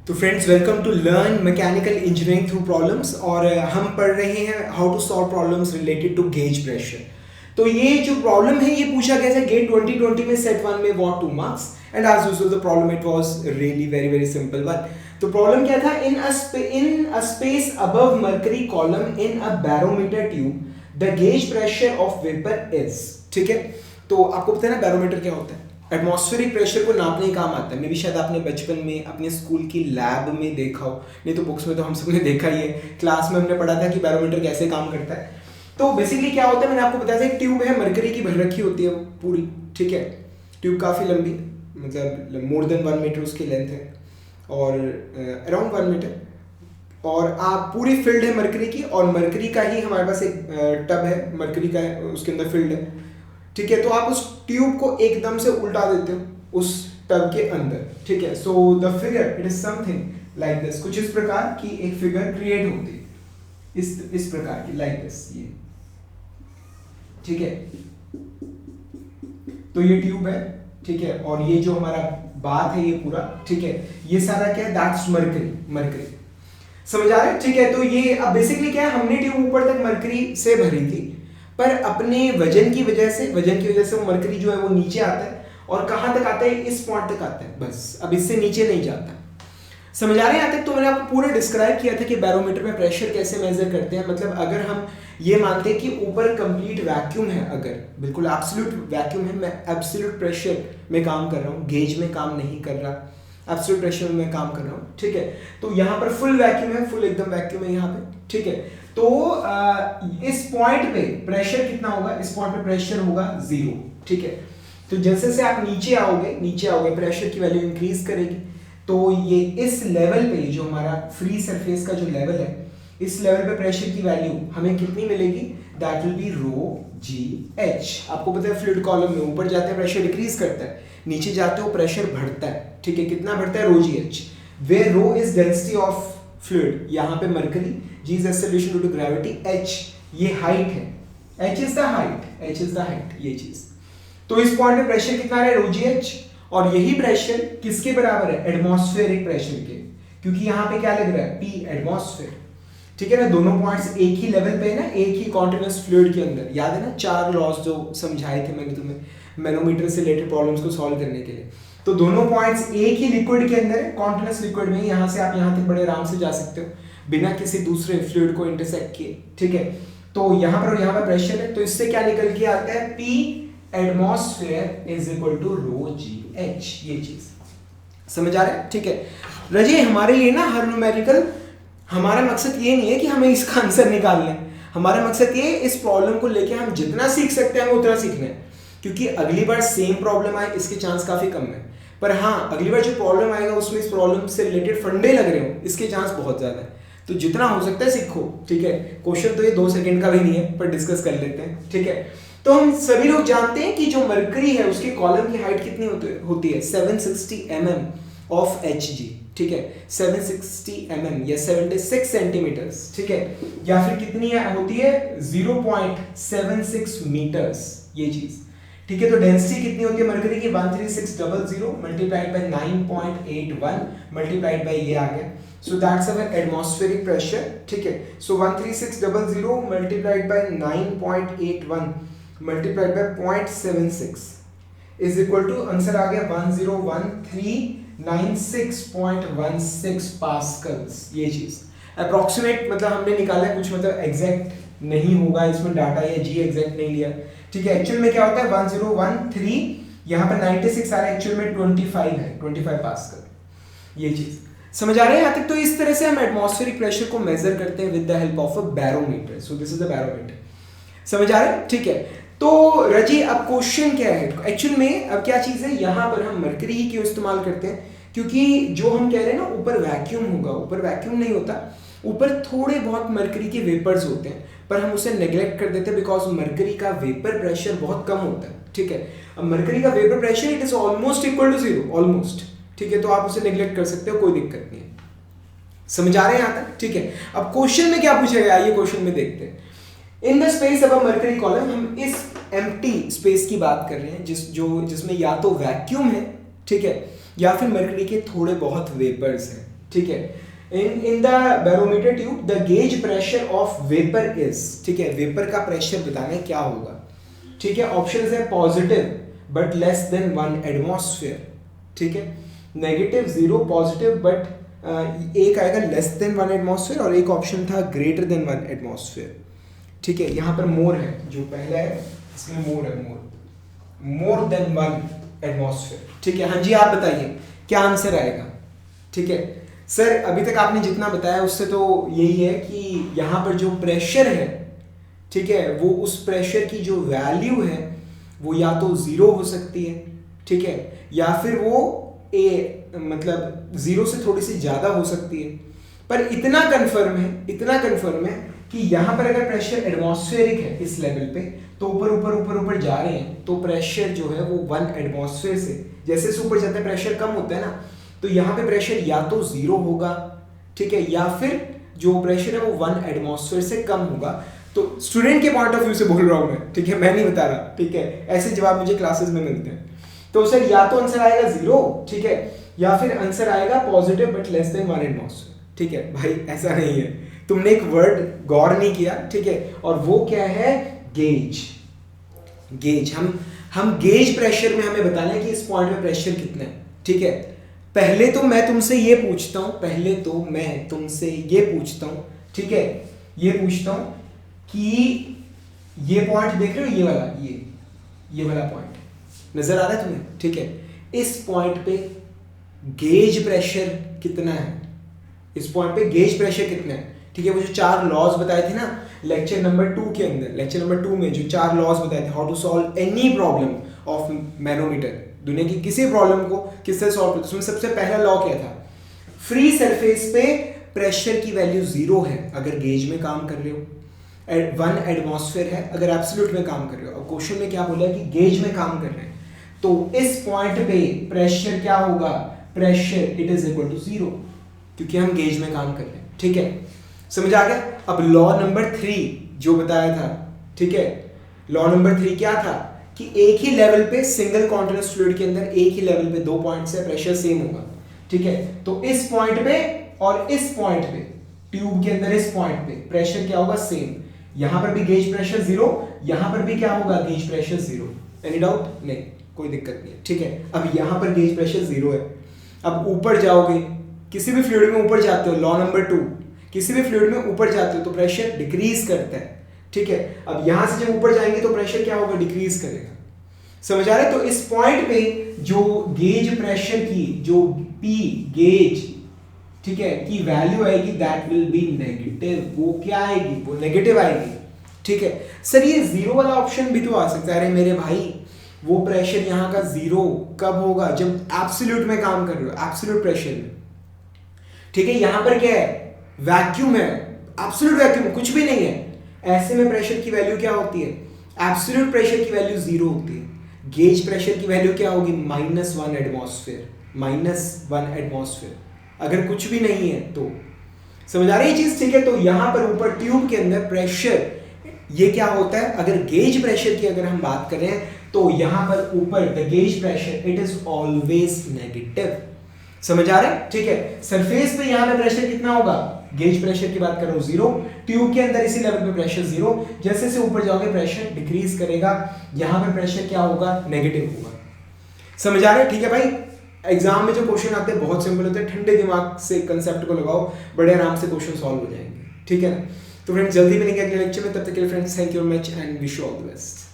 तो friends, welcome to learn mechanical engineering through problems. और हम पढ़ रहे हैं how to solve problems related to gauge pressure. तो ये जो प्रॉब्लम है ये पूछा गया था गेट 2020 में सेट 1 में what 2 marks and as usual the problem it was really very simple one. तो प्रॉब्लम क्या था, in a space above mercury column in a barometer tube the gauge pressure of vapour is. ठीक है, तो आपको पता है ना बैरोमीटर क्या होता है? एटमॉस्फेरिक प्रेशर को नापने का काम आता है। मे भी शायद आपने बचपन में अपने स्कूल की लैब में देखा हो, नहीं तो बुक्स में तो हम सब ने देखा ही है। क्लास में हमने पढ़ा था कि बैरोमीटर कैसे काम करता है। तो बेसिकली क्या होता है, मैंने आपको बताया था, एक ट्यूब है, मरकरी की भर रखी होती है वो पूरी। ठीक है, ट्यूब काफ़ी लंबी, मतलब मोर देन 1 मीटर उसकी लेंथ है और अराउंड 1 मीटर। और आप पूरी फील्ड है मरकरी की, और मरकरी का ही हमारे पास एक टब है मरकरी का है, उसके अंदर फील्ड है। ठीक है, तो आप उस ट्यूब को एकदम से उल्टा देते हो उस टब के अंदर। ठीक है, so the figure it is something like this. कुछ इस प्रकार की एक फिगर क्रिएट होती है, इस प्रकार की, लाइक दिस ये। ठीक है, तो ये ट्यूब है। ठीक है, और ये जो हमारा बात है ये पूरा, ठीक है, ये सारा क्या है, दैट्स मरकरी। समझ आ रहे हैं? ठीक है, तो ये अब बेसिकली क्या है, हमने ट्यूब ऊपर तक मरकरी से भरी थी, पर अपने वजन की वजह से वो मरकरी जो है वो नीचे आता है। और कहां तक आता है? इस पॉइंट तक आता है, बस। अब इससे नीचे नहीं जाता। समझ आ रहे हैं यहाँ तक? तो मैंने आपको पूरा डिस्क्राइब किया था कि बैरोमीटर में प्रेशर कैसे मेजर करते हैं। मतलब अगर हम ये मानते हैं कि ऊपर कंप्लीट वैक्यूम है, अगर बिल्कुल एब्सोल्यूट वैक्यूम है, मैं एब्सोल्यूट प्रेशर में काम कर रहा हूँ, गेज में काम नहीं कर रहा, एब्सोल्यूट प्रेशर में काम कर रहा हूँ। ठीक है, तो यहाँ पर फुल वैक्यूम है, फुल एकदम वैक्यूम है यहाँ पे। ठीक है, तो इस पॉइंट पे प्रेशर कितना होगा? इस पॉइंट पे प्रेशर होगा 0। ठीक है, तो जैसे से आप नीचे आओगे प्रेशर की वैल्यू इंक्रीज करेगी। तो ये इस लेवल पे, जो हमारा फ्री सरफेस का जो लेवल है, इस लेवल पे प्रेशर की वैल्यू हमें कितनी मिलेगी? That will be rho g h. आपको पता है फ्लूइड कॉलम में ऊपर जाते हैं प्रेशर डिक्रीज करता है, नीचे जाते हो प्रेशर बढ़ता है। ठीक है, कितना बढ़ता है? Rho g h, where rho is density of fluid, यहाँ पे mercury, g is acceleration due to gravity, h ये हाइट है, एच इज द हाइट, ये चीज। तो इस पॉइंट पे प्रेशर कितना है? Rho g h. और यही प्रेशर किसके बराबर है? एटमॉस्फेरिक प्रेशर के, क्योंकि यहाँ पे क्या लग रहा है? P atmosphere. ठीक है ना, दोनों पॉइंट्स एक ही लेवल पे है ना, एक ही कॉन्टिन्यूअस फ्लूइड के अंदर। याद है ना 4 लॉज जो समझाए थे मैंने तुम्हें मैनोमीटर से रिलेटेड प्रॉब्लम्स को सॉल्व करने के लिए। तो दोनों पॉइंट्स एक ही लिक्विड के अंदर है, कॉन्टिन्यूअस लिक्विड में। यहाँ से आप यहाँ तक बड़े आराम से जा सकते हो बिना किसी दूसरे फ्लूइड को इंटरसेक्ट किए। ठीक है, तो यहाँ पर और यहाँ पर प्रेशर है, तो इससे क्या निकल के आता है? P atmosphere is equal to rho g h. ये चीज समझ आ रहा है? ठीक है रजी, हमारे लिए ना हर न्यूमेरिकल, हमारा मकसद ये नहीं है कि हमें इसका आंसर निकाल लें। हमारा मकसद ये इस प्रॉब्लम को लेके हम जितना सीख सकते हैं हमें उतना सीखना है, क्योंकि अगली बार सेम प्रॉब्लम आए इसके चांस काफी कम है। पर हाँ, अगली बार जो प्रॉब्लम आएगा उसमें इस प्रॉब्लम से रिलेटेड फंडे लग रहे हो, इसके चांस बहुत ज्यादा है। तो जितना हो सकता है सीखो। ठीक है, क्वेश्चन तो ये 2 सेकंड का भी नहीं है, पर डिस्कस कर लेते हैं। ठीक है, तो हम सभी लोग जानते हैं कि जो मरकरी है उसके कॉलम की हाइट कितनी होती है? 760 mm ऑफ Hg। ठीक है, 760 mm या 76 सेंटीमीटर्स। ठीक है, या फिर कितनी होती है? 0.76 मीटर्स, ये चीज। ठीक है, तो डेंसिटी कितनी होती है मरकरी की? 13600 मल्टीप्लाइड बाय 9.81 मल्टीप्लाइड बाय ये आ गया, so that's our atmospheric pressure. ठीक है, so 13600 multiplied by 9.81 multiplied by 0.76 is equal to, answer आ गया 101396.16 पास्कल्स। ये चीज अप्रोक्सीमेट, मतलब हमने निकाला है कुछ, मतलब एग्जैक्ट नहीं होगा इसमें डाटा, या जी एग्जैक्ट नहीं लिया। ठीक है, एक्चुअल में क्या होता है? 1013, यहाँ पर 96 आ रहा है, एक्चुअल में 25 है, 25 पास्कल। ये चीज समझ आ रहा है यहाँ तक? तो इस तरह से हम एटमॉस्फेरिक प्रेशर को मेजर करते हैं with the help of a barometer. So this is the barometer. समझ आ रहा है? ठीक है, तो रजी अब क्वेश्चन क्या है एक्चुअल में? अब क्या चीज है, यहाँ पर हम मरकरी ही क्यों इस्तेमाल करते हैं? क्योंकि जो हम कह रहे हैं ना ऊपर वैक्यूम होगा, ऊपर वैक्यूम नहीं होता, ऊपर थोड़े बहुत मरकरी के वेपर्स होते हैं, पर हम उसे नेग्लेक्ट कर देते हैं बिकॉज मरकरी का वेपर प्रेशर बहुत कम होता है। ठीक है, अब मरकरी का vapour pressure it is almost equal to 0, almost. ठीक है, तो आप उसे नेग्लेक्ट कर सकते हो, कोई दिक्कत नहीं है। समझ आ रहे हैं यहाँ तक? ठीक है, अब क्वेश्चन में क्या पूछा गया, आइए क्वेश्चन में देखते हैं। इन द स्पेस अब मरकरी कॉलम, हम इस एम्प्टी स्पेस की बात कर रहे हैं जिसमें या तो वैक्यूम है, ठीक है, या फिर मरकरी के थोड़े बहुत वेपर्स हैं। ठीक है। In the barometer tube the gauge pressure of vapour is, ठीक है, वेपर का प्रेशर बताना है क्या होगा, ठीक है। ऑप्शन है positive but less than 1 atmosphere, ठीक है, नेगेटिव 0, पॉजिटिव बट एक आएगा लेस देन 1 एटमॉस्फेयर और एक ऑप्शन था ग्रेटर देन 1 एटमॉस्फेयर, ठीक है। यहाँ पर मोर है, जो पहला है इसमें मोर है, मोर देन 1 एटमॉस्फेयर, ठीक है। हाँ जी, आप बताइए क्या आंसर आएगा, ठीक है। सर अभी तक आपने जितना बताया उससे तो यही है कि यहाँ पर जो प्रेशर है, ठीक है, वो उस प्रेशर की जो वैल्यू है वो या तो 0 हो सकती है, ठीक है, या फिर वो मतलब 0 से थोड़ी सी ज़्यादा हो सकती है। पर इतना कंफर्म है कि यहाँ पर अगर प्रेशर एटमॉस्फेरिक है इस लेवल पे, तो ऊपर जा रहे हैं तो प्रेशर जो है वो 1 एटमॉस्फेयर से, जैसे से ऊपर जाता है प्रेशर कम होता है ना, तो यहाँ पे प्रेशर या तो 0 होगा, ठीक है, या फिर जो प्रेशर है वो 1 एटमॉस्फेयर से कम होगा। तो स्टूडेंट के पॉइंट ऑफ व्यू से बोल रहा हूँ मैं, ठीक है, मैं नहीं बता रहा, ठीक है, ऐसे जवाब मुझे क्लासेस में मिलते हैं। तो सर या तो आंसर आएगा 0, ठीक है, या फिर आंसर आएगा positive but less than 1 atmosphere, ठीक है। भाई ऐसा नहीं है, तुमने एक वर्ड गौर नहीं किया, ठीक है, और वो क्या है, गेज। हम गेज प्रेशर में हमें बताना है कि इस पॉइंट में प्रेशर कितना है, ठीक है। पहले तो मैं तुमसे ये पूछता हूं, ठीक है, ये पूछता हूं कि ये पॉइंट देख रहे हो, ये वाला पॉइंट नजर आ रहा है तुम्हें, ठीक है। इस पॉइंट पे गेज प्रेशर कितना है, ठीक है। वो जो 4 लॉज बताए थे ना लेक्चर नंबर 2 के अंदर, लेक्चर नंबर 2 में जो 4 लॉज बताए थे, how to solve any problem of manometer, दुनिया की किसी प्रॉब्लम को किससे सॉल्व करते, उसमें सबसे पहला लॉ क्या था, फ्री सरफेस पे प्रेशर की वैल्यू 0 है अगर गेज में काम कर रहे हो, 1 एटमॉस्फेयर है अगर एब्सोल्यूट में काम कर रहे हो। अब क्वेश्चन में क्या बोला है कि गेज में काम कर रहे हैं, तो इस पॉइंट पे प्रेशर क्या होगा, pressure it is equal to 0, क्योंकि हम गेज में काम कर रहे हैं, ठीक है, समझ आ गया। अब लॉ नंबर 3 जो बताया था, ठीक है, लॉ नंबर 3 क्या था कि एक ही लेवल पे सिंगल कॉन्टिन्यूअस फ्लूइड के अंदर एक ही लेवल पे 2 पॉइंट्स है, प्रेशर सेम होगा, ठीक है। तो इस पॉइंट पे और इस पॉइंट पे, ट्यूब के अंदर इस पॉइंट पे प्रेशर क्या होगा, सेम। यहां पर भी गेज प्रेशर 0, यहां पर भी क्या होगा, गेज प्रेशर 0। Any doubt? नहीं, कोई दिक्कत नहीं है, ठीक है। अब यहां पर गेज प्रेशर 0 है। अब ऊपर जाओगे, किसी भी फ्लूइड में ऊपर जाते हो, लॉ नंबर 2, किसी भी फ्लूइड में ऊपर जाते हो तो प्रेशर डिक्रीज करता है, ठीक है। अब यहां से जब ऊपर जाएंगे तो प्रेशर क्या होगा, डिक्रीज करेगा, समझ आ रहा है। तो इस पॉइंट पे जो गेज प्रेशर की जो पी गेज, ठीक है, की वैल्यू आएगी दैट विल बी नेगेटिव। वो क्या आएगी, वो नेगेटिव आएगी, ठीक है। सर ये 0 वाला ऑप्शन भी तो आ सकता है। अरे मेरे भाई, वो प्रेशर यहाँ का 0 कब होगा, जब एब्सोल्यूट में काम कर रहे हो, एब्सोल्यूट प्रेशर में, ठीक है। यहां पर क्या है, वैक्यूम है, एब्सोल्यूट वैक्यूम, कुछ भी नहीं है। ऐसे में प्रेशर की वैल्यू क्या होती है, एब्सोल्यूट प्रेशर की वैल्यू 0 होती है। गेज प्रेशर की वैल्यू क्या होगी, -1 एटमॉस्फेयर, -1 एटमॉस्फेयर, अगर कुछ भी नहीं है तो। समझ आ रही है चीज, ठीक है। तो यहां पर ऊपर ट्यूब के अंदर प्रेशर ये क्या होता है, अगर गेज प्रेशर की अगर हम बात करें तो यहां पर ऊपर the gauge pressure it is always negative, समझ आ रहा है, ठीक है। सरफेस पे यहां पे प्रेशर कितना होगा, गेज प्रेशर की बात कर रहा हूं 0, ट्यूब के अंदर इसी लेवल पे प्रेशर 0, जैसे से ऊपर जाओगे प्रेशर डिक्रीज करेगा, यहां पे प्रेशर क्या होगा, नेगेटिव होगा, समझ आ रहा है, ठीक है भाई। एग्जाम में जो क्वेश्चन आते हैं बहुत सिंपल होते हैं, ठंडे दिमाग से कंसेप्ट को लगाओ, बड़े आराम से क्वेश्चन सॉल्व हो जाएंगे, ठीक है ना। तो फ्रेंड्स जल्दी मिलेंगे अगले लेक्चर में, तब तक के लिए friends thank you very much and wish you all the best.